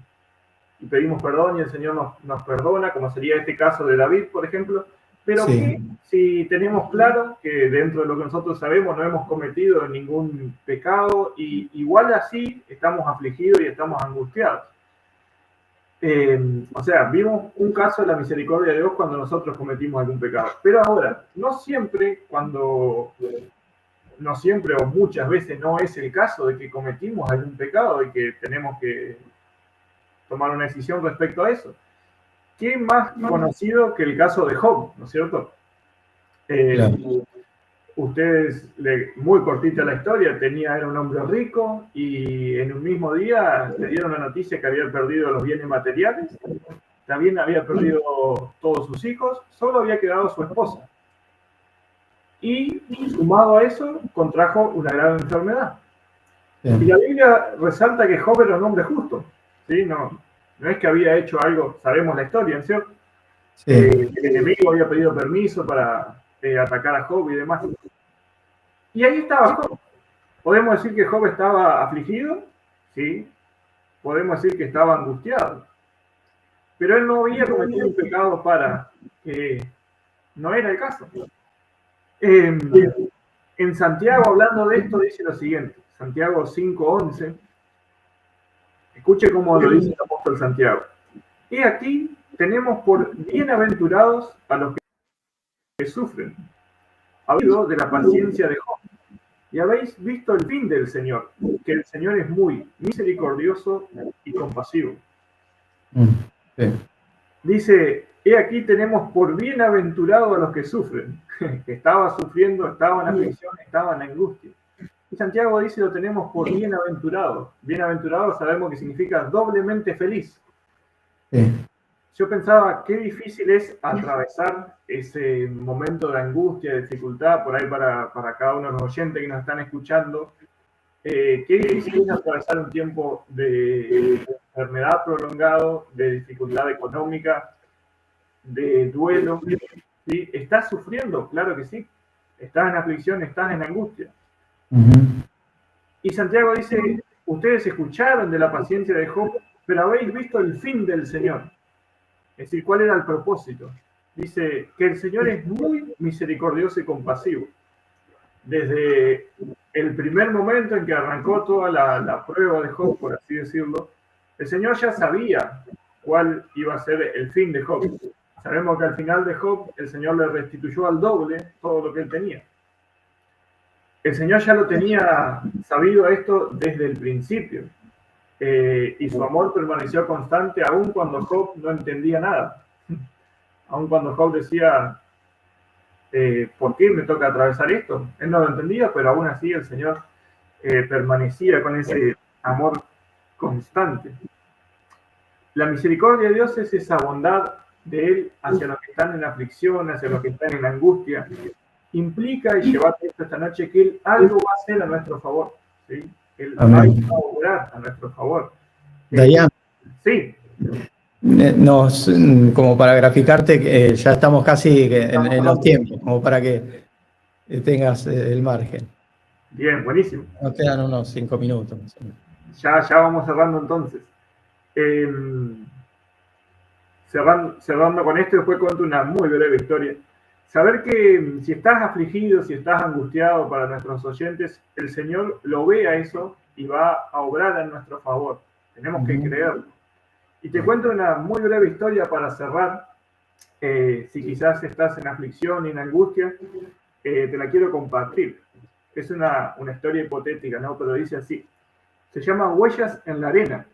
pedimos perdón y el Señor nos perdona, como sería este caso de David, por ejemplo. Pero Sí. que si tenemos claro que dentro de lo que nosotros sabemos no hemos cometido ningún pecado y igual así estamos afligidos y estamos angustiados. O sea, vimos un caso de la misericordia de Dios cuando nosotros cometimos algún pecado. Pero ahora, no siempre o muchas veces no es el caso de que cometimos algún pecado y que tenemos que tomar una decisión respecto a eso. ¿Qué más conocido que el caso de Job, ¿no es cierto? Claro. Ustedes, muy cortita la historia, era un hombre rico y en un mismo día le dieron la noticia que había perdido los bienes materiales, también había perdido todos sus hijos, solo había quedado su esposa. Y sumado a eso, contrajo una grave enfermedad. Sí. Y la Biblia resalta que Job era un hombre justo, ¿sí? No es que había hecho algo, sabemos la historia, ¿cierto? Sí. El enemigo había pedido permiso para atacar a Job y demás. Y ahí estaba Job. Podemos decir que Job estaba afligido, ¿sí? Podemos decir que estaba angustiado. Pero él no había cometido un pecado para que no era el caso. En Santiago, hablando de esto, dice lo siguiente. Santiago 5:11. Escuche cómo lo dice el apóstol Santiago. Y aquí tenemos por bienaventurados a los que sufren, habido de la paciencia de Job. Y habéis visto el fin del Señor, que el Señor es muy misericordioso y compasivo. Sí. Dice, he aquí tenemos por bienaventurados a los que sufren, que estaba sufriendo, estaba en aflicción, estaba en angustia. Y Santiago dice, lo tenemos por bienaventurado. Bienaventurado sabemos que significa doblemente feliz. Sí. Yo pensaba, qué difícil es atravesar ese momento de angustia, de dificultad, por ahí para cada uno de los oyentes que nos están escuchando. Qué difícil es atravesar un tiempo de enfermedad prolongado, de dificultad económica, de duelo. ¿Sí? ¿Estás sufriendo? Claro que sí. Estás en aflicción, estás en angustia. Y Santiago dice, ustedes escucharon de la paciencia de Job, pero habéis visto el fin del Señor. Es decir, ¿cuál era el propósito? Dice que el Señor es muy misericordioso y compasivo. Desde el primer momento en que arrancó toda la prueba de Job, por así decirlo, el Señor ya sabía cuál iba a ser el fin de Job. Sabemos que al final de Job, el Señor le restituyó al doble todo lo que él tenía. El Señor ya lo tenía sabido esto desde el principio. Y su amor permaneció constante aun cuando Job no entendía nada. Aun cuando Job decía, ¿por qué me toca atravesar esto? Él no lo entendía, pero aún así el Señor permanecía con ese amor constante. La misericordia de Dios es esa bondad de Él hacia los que están en aflicción, hacia los que están en angustia. Implica, y llevate esto esta noche, que Él algo va a hacer a nuestro favor. ¿Sí? Él va a obrar a nuestro favor. Dayan, Sí. Como para graficarte, ya estamos casi en los tiempos, como para que tengas el margen. Bien, buenísimo. Nos quedan unos 5 minutos. Ya vamos cerrando entonces. Cerrando con esto, después cuento una muy breve historia. Saber que si estás afligido, si estás angustiado, para nuestros oyentes, el Señor lo ve a eso y va a obrar en nuestro favor. Tenemos que creerlo. Y te cuento una muy breve historia para cerrar. Si quizás estás en aflicción y en angustia, te la quiero compartir. es una historia hipotética, ¿no? Pero dice así, se llama Huellas en la arena.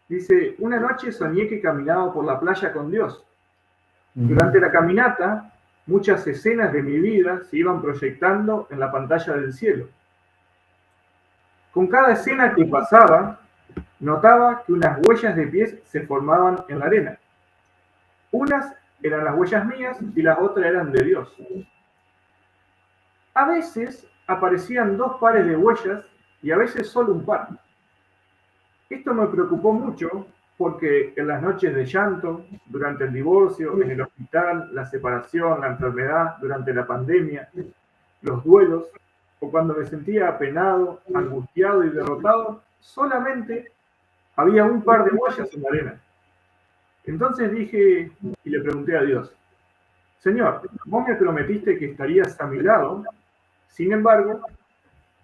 Dice, una noche soñé que caminaba por la playa con Dios. Durante la caminata, muchas escenas de mi vida se iban proyectando en la pantalla del cielo. Con cada escena que pasaba, notaba que unas huellas de pies se formaban en la arena. Unas eran las huellas mías y las otras eran de Dios. A veces aparecían 2 pares de huellas y a veces solo un par. Esto me preocupó mucho porque en las noches de llanto, durante el divorcio, en el hospital, la separación, la enfermedad, durante la pandemia, los duelos, o cuando me sentía apenado, angustiado y derrotado, solamente había un par de huellas en la arena. Entonces dije y le pregunté a Dios, Señor, vos me prometiste que estarías a mi lado, sin embargo,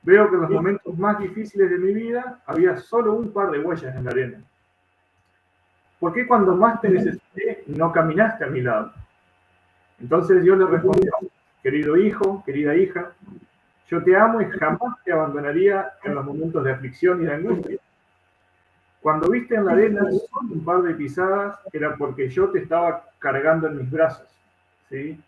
veo que en los momentos más difíciles de mi vida había solo un par de huellas en la arena. ¿Por qué cuando más te necesité no caminaste a mi lado? Entonces Dios le respondió, querido hijo, querida hija, yo te amo y jamás te abandonaría en los momentos de aflicción y de angustia. Cuando viste en la arena solo un par de pisadas, era porque yo te estaba cargando en mis brazos. ¿Sí?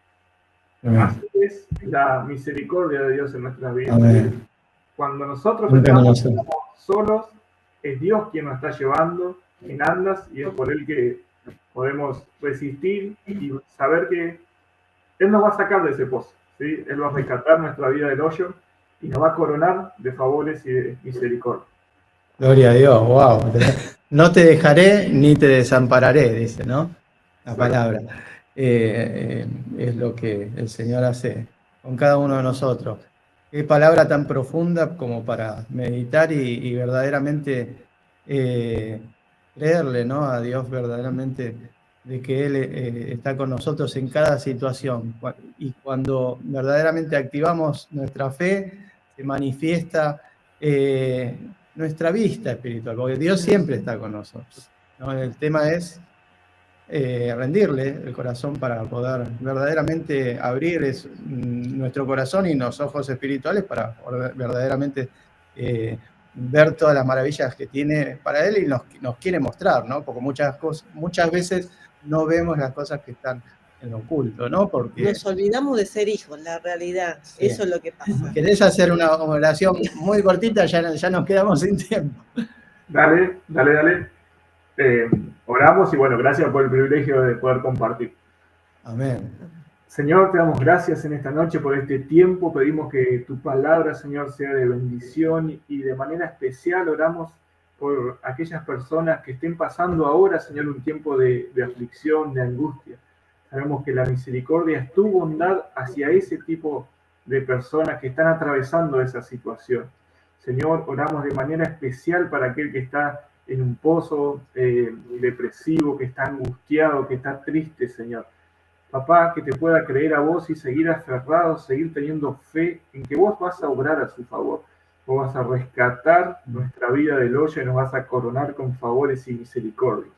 Así es la misericordia de Dios en nuestras vidas. Amén. Cuando nosotros estamos solos, es Dios quien nos está llevando en andas y es por Él que podemos resistir y saber que Él nos va a sacar de ese pozo, ¿sí? Él va a rescatar nuestra vida del hoyo y nos va a coronar de favores y de misericordia. Gloria a Dios, wow. No te dejaré ni te desampararé, dice, ¿no? La palabra. Es lo que el Señor hace con cada uno de nosotros. Qué palabra tan profunda como para meditar y verdaderamente creerle, ¿no? A Dios verdaderamente de que Él está con nosotros en cada situación. Y cuando verdaderamente activamos nuestra fe, se manifiesta nuestra vista espiritual, porque Dios siempre está con nosotros, ¿no? El tema es rendirle el corazón para poder verdaderamente abrir nuestro corazón y los ojos espirituales para verdaderamente ver todas las maravillas que tiene para Él y nos quiere mostrar, ¿no? Porque muchas veces no vemos las cosas que están en lo oculto, ¿no? Porque nos olvidamos de ser hijos, la realidad, sí. Eso es lo que pasa. ¿Querés hacer una oración muy cortita? Ya nos quedamos sin tiempo. Dale. Oramos y bueno, gracias por el privilegio de poder compartir. Amén. Señor, te damos gracias en esta noche por este tiempo. Pedimos que tu palabra, Señor, sea de bendición y de manera especial oramos por aquellas personas que estén pasando ahora, Señor, un tiempo de aflicción, de angustia. Sabemos que la misericordia es tu bondad hacia ese tipo de personas que están atravesando esa situación. Señor, oramos de manera especial para aquel que está en un pozo depresivo, que está angustiado, que está triste, Señor. Papá, que te pueda creer a vos y seguir aferrado, seguir teniendo fe en que vos vas a obrar a su favor. Vos vas a rescatar nuestra vida del hoyo y nos vas a coronar con favores y misericordias.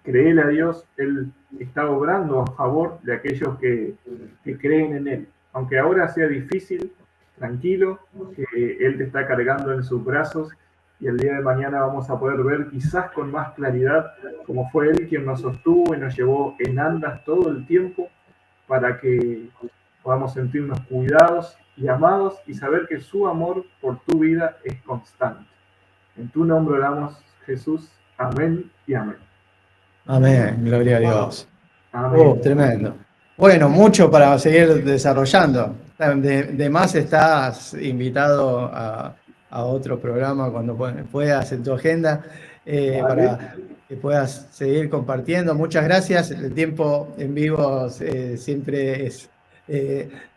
Créele a Dios, Él está obrando a favor de aquellos que creen en Él. Aunque ahora sea difícil, tranquilo, que Él te está cargando en sus brazos y el día de mañana vamos a poder ver quizás con más claridad cómo fue Él quien nos sostuvo y nos llevó en andas todo el tiempo para que podamos sentirnos cuidados y amados y saber que su amor por tu vida es constante. En tu nombre oramos, Jesús. Amén y amén. Amén, gloria a Dios. Amén. Tremendo. Bueno, mucho para seguir desarrollando. De más estás invitado a otro programa cuando puedas en tu agenda para que puedas seguir compartiendo. Muchas gracias. El tiempo en vivo siempre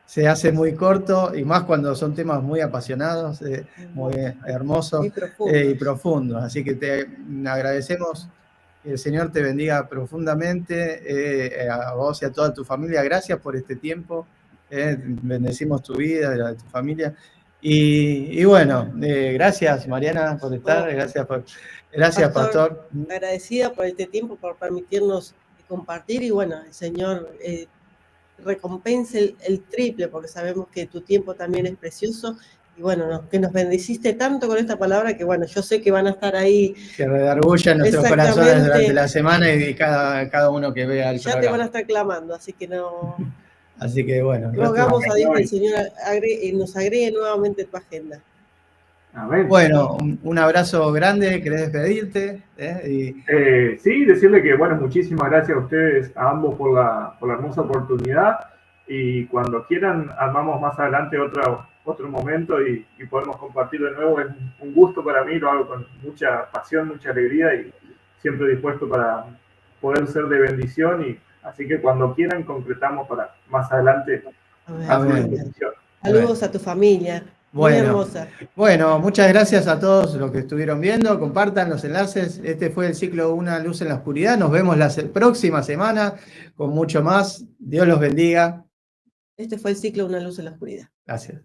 se hace muy corto y más cuando son temas muy apasionados, muy hermosos y profundos. Así que te agradecemos. Que el Señor te bendiga profundamente, a vos y a toda tu familia. Gracias por este tiempo. Bendecimos tu vida, la de tu familia. Y bueno, gracias Mariana por estar. Gracias, Pastor. Agradecida por este tiempo, por permitirnos compartir. Y bueno, el Señor recompense el triple, porque sabemos que tu tiempo también es precioso. Y bueno, que nos bendeciste tanto con esta palabra que bueno, yo sé que van a estar ahí. Que redargullan nuestros corazones durante la semana y cada uno que vea el ya programa. Te van a estar clamando, así que no. Así que bueno. Rogamos a Dios que el Señor nos agregue nuevamente tu agenda. Amén. Bueno, un abrazo grande, ¿querés despedirte? Sí, decirle que, bueno, muchísimas gracias a ustedes, a ambos por la hermosa oportunidad, y cuando quieran armamos más adelante otro momento y podemos compartir de nuevo. Es un gusto para mí, lo hago con mucha pasión, mucha alegría y siempre dispuesto para poder ser de bendición, y así que cuando quieran concretamos para más adelante. Saludos a tu familia. Muy hermosa. Bueno, muchas gracias a todos los que estuvieron viendo. Compartan los enlaces. Este fue el ciclo Una Luz en la Oscuridad. Nos vemos la próxima semana con mucho más. Dios los bendiga. Este fue el ciclo Una Luz en la Oscuridad. Gracias.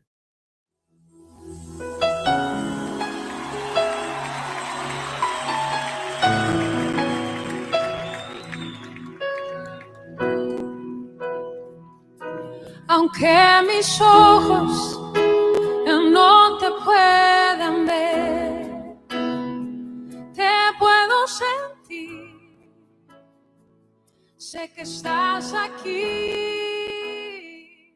Aunque mis ojos no te puedan ver, te puedo sentir. Sé que estás aquí.